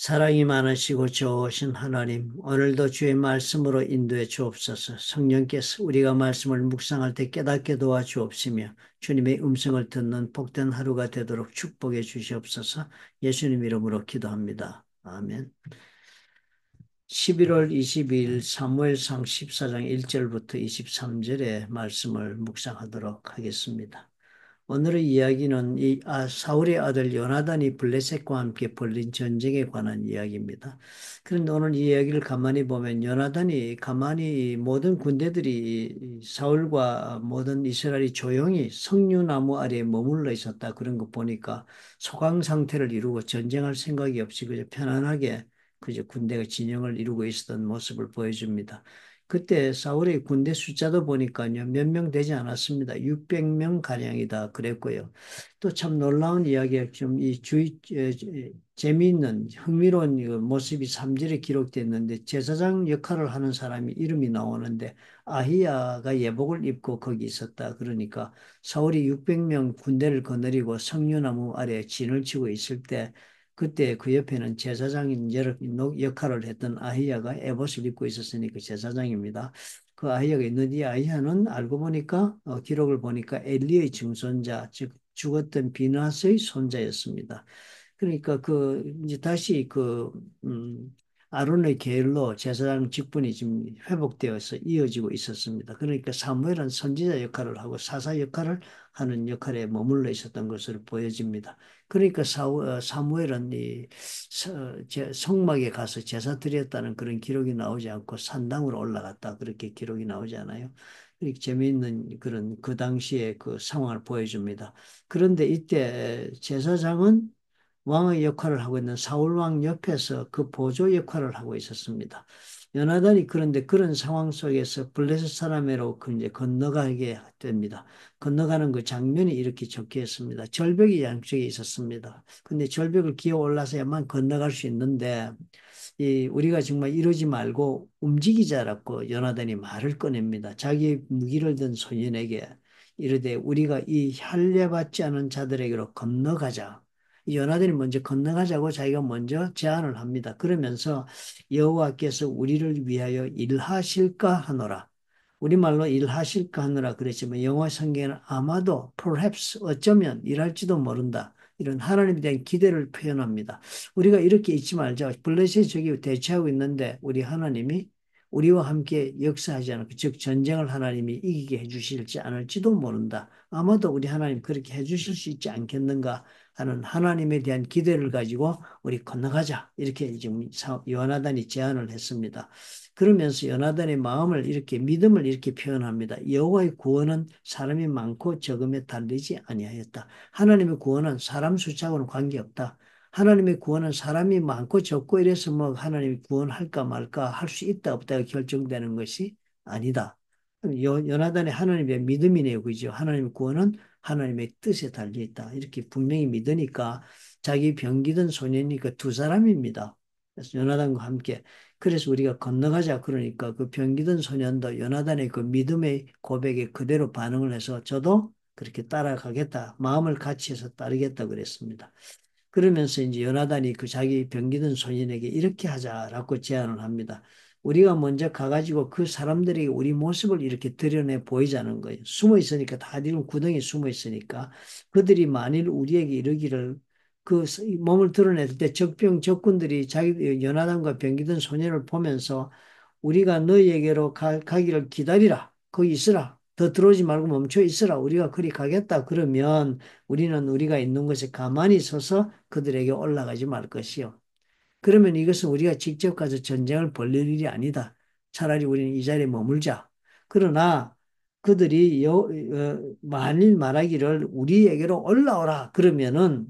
사랑이 많으시고 좋으신 하나님, 오늘도 주의 말씀으로 인도해 주옵소서. 성령께서 우리가 말씀을 묵상할 때 깨닫게 도와주옵시며 주님의 음성을 듣는 복된 하루가 되도록 축복해 주시옵소서. 예수님 이름으로 기도합니다. 아멘. 11월 22일 사무엘상 14장 1절부터 23절의 말씀을 묵상하도록 하겠습니다. 오늘의 이야기는 사울의 아들 요나단이 블레셋과 함께 벌린 전쟁에 관한 이야기입니다. 그런데 오늘 이 이야기를 가만히 보면 요나단이 가만히 모든 군대들이 사울과 모든 이스라엘이 조용히 석류나무 아래에 머물러 있었다. 그런 거 보니까 소강 상태를 이루고 전쟁할 생각이 없이 그저 편안하게 그저 군대가 진영을 이루고 있었던 모습을 보여줍니다. 그때 사울의 군대 숫자도 보니까요, 몇 명 되지 않았습니다. 600명 가량이다 그랬고요. 또 참 놀라운 이야기가 좀 재미있는 흥미로운 모습이 3절에 기록됐는데 제사장 역할을 하는 사람이 이름이 나오는데 아히야가 예복을 입고 거기 있었다. 그러니까 사울이 600명 군대를 거느리고 석류나무 아래 진을 치고 있을 때 그때 그 옆에는 제사장인 역할을 했던 아히야가 에봇을 입고 있었으니 그 제사장입니다. 그 아히야가 있는데 이 아히야는 알고 보니까 기록을 보니까 엘리의 증손자 즉 죽었던 비나스의 손자였습니다. 그러니까 이제 다시 아론의 계율로 제사장 직분이 지금 회복되어서 이어지고 있었습니다. 그러니까 사무엘은 선지자 역할을 하고 사사 역할을 하는 역할에 머물러 있었던 것으로 보여집니다. 그러니까 사무엘은 성막에 가서 제사 드렸다는 그런 기록이 나오지 않고 산당으로 올라갔다 그렇게 기록이 나오지 않아요. 이렇게 재미있는 그런 그 당시의 그 상황을 보여줍니다. 그런데 이때 제사장은 왕의 역할을 하고 있는 사울 왕 옆에서 그 보조 역할을 하고 있었습니다. 요나단이 그런데 그런 상황 속에서 블레셋 사람으로 이제 건너가게 됩니다. 건너가는 그 장면이 이렇게 적혀 있습니다. 절벽이 양쪽에 있었습니다. 근데 절벽을 기어 올라서야만 건너갈 수 있는데 우리가 정말 이러지 말고 움직이자라고 요나단이 말을 꺼냅니다. 자기 무기를 든 소년에게 이르되 우리가 이 할례받지 않은 자들에게로 건너가자. 요나단이 먼저 건너가자고 자기가 먼저 제안을 합니다. 그러면서 여호와께서 우리를 위하여 일하실까 하노라. 우리말로 일하실까 하노라 그랬지만 영어 성경에는 아마도 perhaps 어쩌면 일할지도 모른다. 이런 하나님에 대한 기대를 표현합니다. 우리가 이렇게 잊지 말자. 블레셋이 저기 대치하고 있는데 우리 하나님이 우리와 함께 역사하지 않을까. 즉 전쟁을 하나님이 이기게 해주실지 않을지도 모른다. 아마도 우리 하나님 그렇게 해주실 수 있지 않겠는가 하는 하나님에 대한 기대를 가지고 우리 건너가자. 이렇게 지금 요나단이 제안을 했습니다. 그러면서 요나단의 마음을 이렇게 믿음을 이렇게 표현합니다. 여호와의 구원은 사람이 많고 적음에 달리지 아니하였다. 하나님의 구원은 사람 숫자하고는 관계없다. 하나님의 구원은 사람이 많고 적고 이래서 뭐 하나님이 구원할까 말까 할 수 있다 없다가 결정되는 것이 아니다. 요나단의 하나님의 믿음이네요. 그죠? 하나님의 구원은 하나님의 뜻에 달려 있다. 이렇게 분명히 믿으니까 자기 병기던 소년이 그 두 사람입니다. 그래서 요나단과 함께 그래서 우리가 건너가자 그러니까 그 병기던 소년도 요나단의 그 믿음의 고백에 그대로 반응을 해서 저도 그렇게 따라가겠다. 마음을 같이 해서 따르겠다 그랬습니다. 그러면서 이제 요나단이 그 자기 병기던 소년에게 이렇게 하자라고 제안을 합니다. 우리가 먼저 가가지고 그 사람들에게 우리 모습을 이렇게 드러내 보이자는 거예요. 숨어 있으니까 다들 구덩이에 숨어 있으니까 그들이 만일 우리에게 이르기를 그 몸을 드러냈을 때 적군들이 자기 요나단과 병기던 소년을 보면서 우리가 너희에게로 가기를 기다리라. 거기 있으라. 더 들어오지 말고 멈춰 있으라. 우리가 그리 가겠다. 그러면 우리는 우리가 있는 곳에 가만히 서서 그들에게 올라가지 말 것이요. 그러면 이것은 우리가 직접 가서 전쟁을 벌릴 일이 아니다. 차라리 우리는 이 자리에 머물자. 그러나 그들이 만일 말하기를 우리에게로 올라오라. 그러면은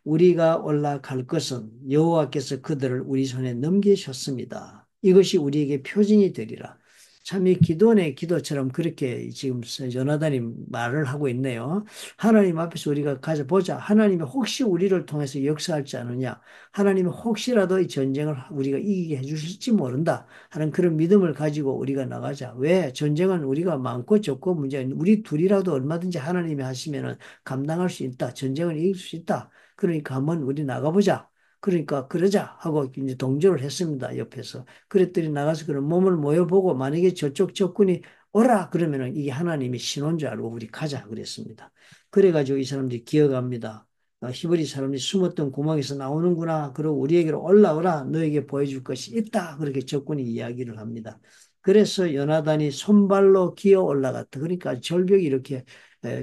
우리가 올라갈 것은 여호와께서 그들을 우리 손에 넘기셨습니다. 이것이 우리에게 표징이 되리라. 참 이 기도원의 기도처럼 그렇게 지금 요나단이 말을 하고 있네요. 하나님 앞에서 우리가 가져보자. 하나님이 혹시 우리를 통해서 역사할지 않느냐. 하나님이 혹시라도 이 전쟁을 우리가 이기게 해주실지 모른다 하는 그런 믿음을 가지고 우리가 나가자. 왜? 전쟁은 우리가 많고 적고 문제 우리 둘이라도 얼마든지 하나님이 하시면 감당할 수 있다. 전쟁을 이길 수 있다. 그러니까 한번 우리 나가보자. 그러니까 그러자 하고 이제 동조를 했습니다. 옆에서. 그랬더니 나가서 그런 몸을 모여보고 만약에 저쪽 적군이 오라 그러면은 이게 하나님이 신호인 줄 알고 우리 가자 그랬습니다. 그래가지고 이 사람들이 기어갑니다. 히브리 사람들이 숨었던 구멍에서 나오는구나. 그리고 우리에게로 올라오라. 너에게 보여줄 것이 있다. 그렇게 적군이 이야기를 합니다. 그래서 요나단이 손발로 기어 올라갔다. 그러니까 절벽이 이렇게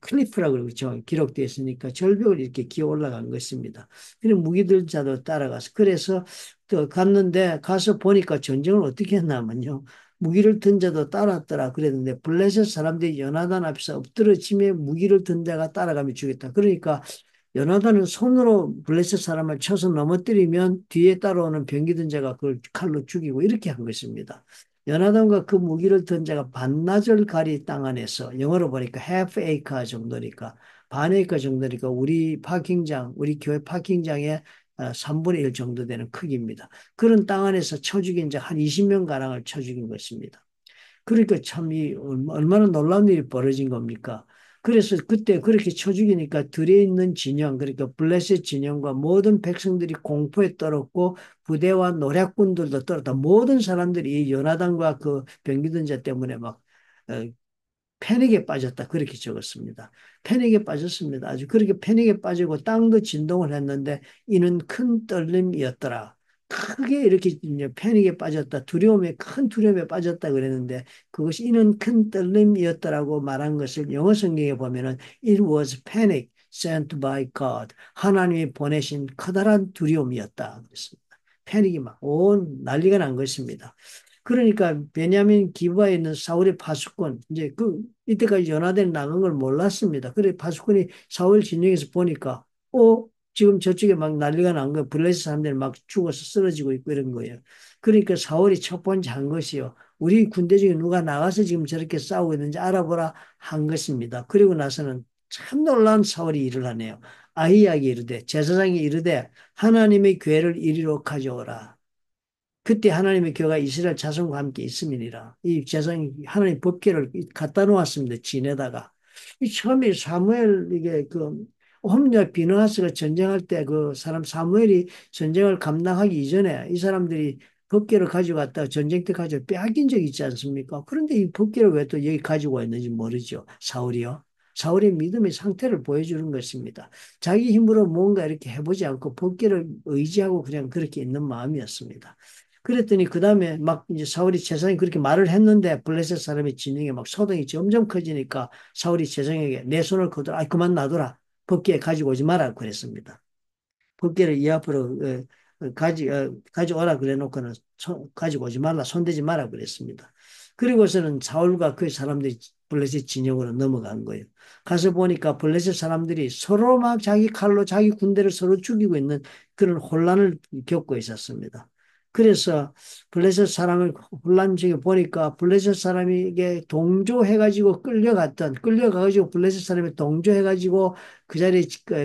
클리프라고 그러죠. 기록되어 있으니까 절벽을 이렇게 기어 올라간 것입니다. 그리고 무기들 자도 따라가서 그래서 또 갔는데 가서 보니까 전쟁을 어떻게 했냐면요. 무기를 든 자도 따랐더라 그랬는데 블레셋 사람들이 요나단 앞에서 엎드러지며 무기를 든 자가 따라가며 죽였다. 그러니까 요나단은 손으로 블레셋 사람을 쳐서 넘어뜨리면 뒤에 따라오는 병기 든 자가 그걸 칼로 죽이고 이렇게 한 것입니다. 요나단과 그 무기를 든 자가 반나절 가리 땅 안에서 영어로 보니까 half acre 정도니까 반 에이커 정도니까 우리 파킹장, 우리 교회 파킹장의 3분의 1 정도 되는 크기입니다. 그런 땅 안에서 쳐 죽인 자 한 20명 가량을 쳐 죽인 것입니다. 그러니까 참 이 얼마나 놀라운 일이 벌어진 겁니까? 그래서 그때 그렇게 쳐 죽이니까 들에 있는 진영, 그러니까 블레셋 진영과 모든 백성들이 공포에 떨었고 부대와 노략군들도 떨었다. 모든 사람들이 이 요나단과 그 병기든 자 때문에 막 어, 패닉에 빠졌다. 그렇게 적었습니다. 패닉에 빠졌습니다. 아주 그렇게 패닉에 빠지고 땅도 진동을 했는데 이는 큰 떨림이었더라. 크게 이렇게 이제 패닉에 빠졌다. 큰 두려움에 빠졌다 그랬는데 그것이 이는 큰 떨림이었더라고 말한 것을 영어 성경에 보면은 it was panic sent by God. 하나님이 보내신 커다란 두려움이었다. 그랬습니다. 패닉이 막 온 난리가 난 것입니다. 그러니까 베냐민 기브아에 있는 사울의 파수꾼 이제 그 이때까지 연하대는 나간 걸 몰랐습니다. 그래 파수꾼이 사울 진영에서 보니까 지금 저쪽에 막 난리가 난 거예요. 블레셋 사람들이 막 죽어서 쓰러지고 있고 이런 거예요. 그러니까 사울이 첫 번째 한 것이요. 우리 군대 중에 누가 나가서 지금 저렇게 싸우고 있는지 알아보라 한 것입니다. 그리고 나서는 참 놀라운 사울이 일을 하네요. 아히야에게 이르되 제사장이 이르되 하나님의 괴를 이리로 가져오라. 그때 하나님의 교회가 이스라엘 자손과 함께 있음이니라. 이 제사장이 하나님 법궤를 갖다 놓았습니다. 진에다가. 이 처음에 사무엘 이게 그 홈리와 비느하스가 전쟁할 때 그 사람 사무엘이 전쟁을 감당하기 이전에 이 사람들이 법궤를 가지고 갔다가 전쟁 때 가지고 빼앗긴 적이 있지 않습니까? 그런데 이 법궤를 왜 또 여기 가지고 왔는지 모르죠. 사울이요. 사울의 믿음의 상태를 보여주는 것입니다. 자기 힘으로 뭔가 이렇게 해보지 않고 법궤를 의지하고 그냥 그렇게 있는 마음이었습니다. 그랬더니 그 다음에 막 이제 사울이 재상이 그렇게 말을 했는데 블레셋 사람의 진영에 막 소동이 점점 커지니까 사울이 재상에게 내 손을 거두라. 그만 놔둬라. 법궤 가지고 오지 마라. 그랬습니다. 법궤를 이 앞으로 가져오라 그래 놓고는 가지고 오지 말라. 손대지 마라. 그랬습니다. 그리고서는 사울과 그 사람들이 블레셋 진영으로 넘어간 거예요. 가서 보니까 블레셋 사람들이 서로 막 자기 칼로 자기 군대를 서로 죽이고 있는 그런 혼란을 겪고 있었습니다. 그래서 블레셋 사람을 혼란 중에 보니까 블레셋 사람에게 동조해가지고 끌려가가지고 블레셋 사람이 동조해가지고 그 자리에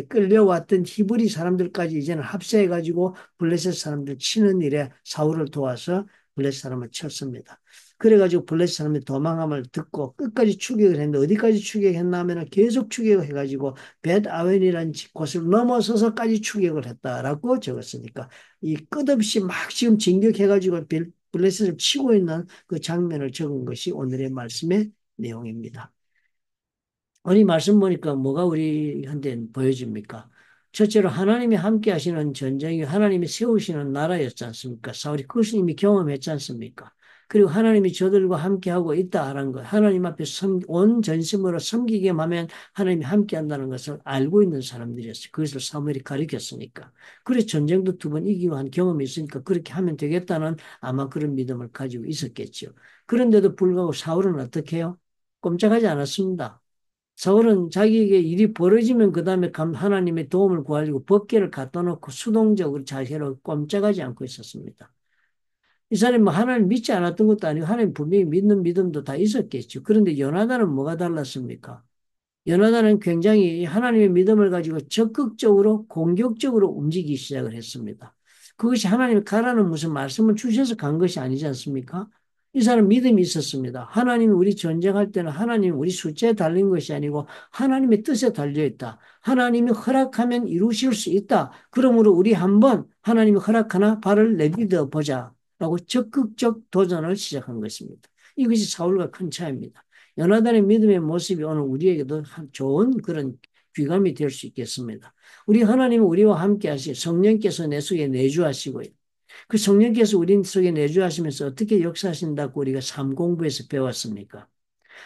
끌려왔던 히브리 사람들까지 이제는 합세해가지고 블레셋 사람들 치는 일에 사울을 도와서 블레셋 사람을 쳤습니다. 그래가지고 블레셋 사람이 도망함을 듣고 끝까지 추격을 했는데 어디까지 추격했나 하면 계속 추격을 해가지고 벳 아웬이라는 곳을 넘어서서까지 추격을 했다라고 적었으니까 이 끝없이 막 지금 진격해가지고 블레셋을 치고 있는 그 장면을 적은 것이 오늘의 말씀의 내용입니다. 오늘 말씀 보니까 뭐가 우리한테 보여집니까? 첫째로 하나님이 함께 하시는 전쟁이 하나님이 세우시는 나라였지 않습니까? 사울이 그것을 이미 경험했지 않습니까? 그리고 하나님이 저들과 함께하고 있다 하는 것, 하나님 앞에 온 전심으로 섬기기만 하면 하나님이 함께한다는 것을 알고 있는 사람들이었어요. 그것을 사무엘이 가르쳤으니까. 그래서 전쟁도 두 번 이기고 한 경험이 있으니까 그렇게 하면 되겠다는 아마 그런 믿음을 가지고 있었겠죠. 그런데도 불구하고 사울은 어떻게 해요? 꼼짝하지 않았습니다. 사울은 자기에게 일이 벌어지면 그 다음에 하나님의 도움을 구하려고 법궤를 갖다 놓고 수동적으로 자세로 꼼짝하지 않고 있었습니다. 이 사람이 뭐 하나님 믿지 않았던 것도 아니고 하나님 분명히 믿는 믿음도 다 있었겠죠. 그런데 요나단은 뭐가 달랐습니까? 요나단은 굉장히 하나님의 믿음을 가지고 적극적으로 공격적으로 움직이기 시작을 했습니다. 그것이 하나님이 가라는 무슨 말씀을 주셔서 간 것이 아니지 않습니까? 이 사람 믿음이 있었습니다. 하나님이 우리 전쟁할 때는 하나님이 우리 숫자에 달린 것이 아니고 하나님의 뜻에 달려 있다. 하나님이 허락하면 이루실 수 있다. 그러므로 우리 한번 하나님이 허락하나 발을 내딛어 보자. 라고 적극적 도전을 시작한 것입니다. 이것이 사울과 큰 차이입니다. 요나단의 믿음의 모습이 오늘 우리에게도 좋은 그런 귀감이 될 수 있겠습니다. 우리 하나님은 우리와 함께 하시 성령께서 내 속에 내주하시고요. 그 성령께서 우리 속에 내주하시면서 어떻게 역사하신다고 우리가 삼공부에서 배웠습니까?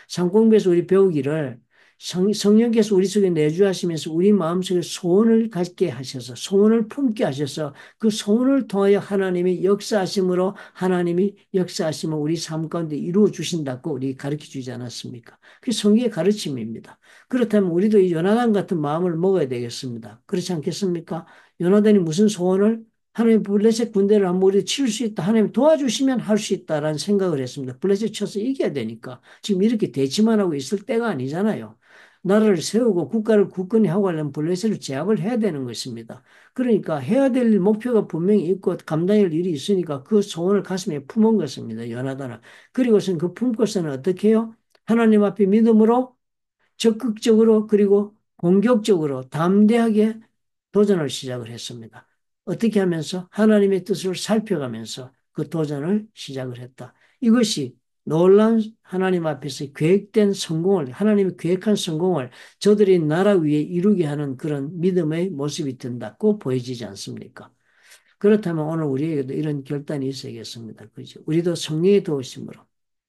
삼공부에서 우리 배우기를 성령께서 우리 속에 내주하시면서 우리 마음속에 소원을 갖게 하셔서 소원을 품게 하셔서 그 소원을 통하여 하나님이 역사하심으로 하나님이 역사하심을 우리 삶 가운데 이루어 주신다고 우리 가르쳐 주지 않았습니까? 그게 성경의 가르침입니다. 그렇다면 우리도 이 요나단 같은 마음을 먹어야 되겠습니다. 그렇지 않겠습니까? 요나단이 무슨 소원을 하나님 블레셋 군대를 한번 우리 칠 수 있다. 하나님 도와주시면 할 수 있다라는 생각을 했습니다. 블레셋 쳐서 이겨야 되니까. 지금 이렇게 대치만 하고 있을 때가 아니잖아요. 나라를 세우고 국가를 굳건히 하고 하려면 블레셋을 제압을 해야 되는 것입니다. 그러니까 해야 될 목표가 분명히 있고 감당할 일이 있으니까 그 소원을 가슴에 품은 것입니다. 요나단은. 그리고선 그 품고서는 어떻게 해요? 하나님 앞에 믿음으로 적극적으로 그리고 공격적으로 담대하게 도전을 시작을 했습니다. 어떻게 하면서 하나님의 뜻을 살펴가면서 그 도전을 시작을 했다. 이것이 놀라운 하나님 앞에서 계획된 성공을 하나님이 계획한 성공을 저들이 나라 위에 이루게 하는 그런 믿음의 모습이 된다고 보여지지 않습니까? 그렇다면 오늘 우리에게도 이런 결단이 있어야겠습니다. 그죠? 우리도 성령의 도우심으로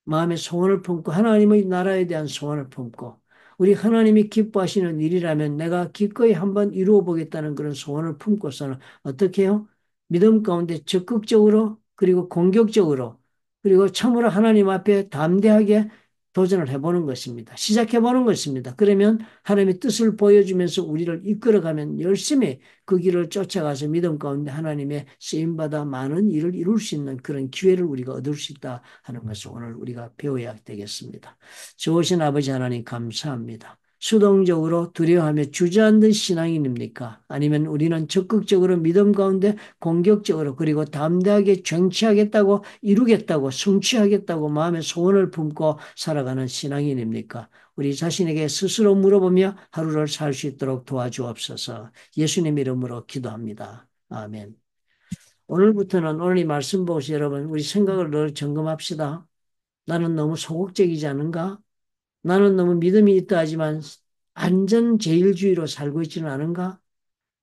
마음의 소원을 품고 하나님의 나라에 대한 소원을 품고 우리 하나님이 기뻐하시는 일이라면 내가 기꺼이 한번 이루어 보겠다는 그런 소원을 품고서는 어떻게 해요? 믿음 가운데 적극적으로 그리고 공격적으로 그리고 참으로 하나님 앞에 담대하게 도전을 해보는 것입니다. 시작해보는 것입니다. 그러면 하나님의 뜻을 보여주면서 우리를 이끌어가면 열심히 그 길을 쫓아가서 믿음 가운데 하나님의 쓰임받아 많은 일을 이룰 수 있는 그런 기회를 우리가 얻을 수 있다 하는 것을 오늘 우리가 배워야 되겠습니다. 좋으신 아버지 하나님 감사합니다. 수동적으로 두려워하며 주저앉는 신앙인입니까? 아니면 우리는 적극적으로 믿음 가운데 공격적으로 그리고 담대하게 쟁취하겠다고 이루겠다고 성취하겠다고 마음의 소원을 품고 살아가는 신앙인입니까? 우리 자신에게 스스로 물어보며 하루를 살 수 있도록 도와주옵소서. 예수님 이름으로 기도합니다. 아멘. 오늘부터는 오늘 이 말씀 보시 여러분 우리 생각을 늘 점검합시다. 나는 너무 소극적이지 않은가? 나는 너무 믿음이 있다 하지만 안전제일주의로 살고 있지는 않은가?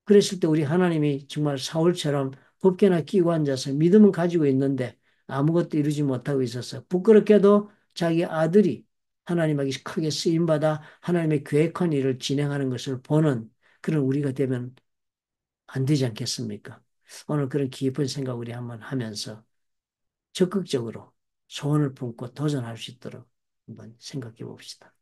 그랬을 때 우리 하나님이 정말 사울처럼 법궤나 끼고 앉아서 믿음은 가지고 있는데 아무것도 이루지 못하고 있어서 부끄럽게도 자기 아들이 하나님에게 크게 쓰임받아 하나님의 계획한 일을 진행하는 것을 보는 그런 우리가 되면 안 되지 않겠습니까? 오늘 그런 깊은 생각 우리 한번 하면서 적극적으로 소원을 품고 도전할 수 있도록 한번 생각해 봅시다.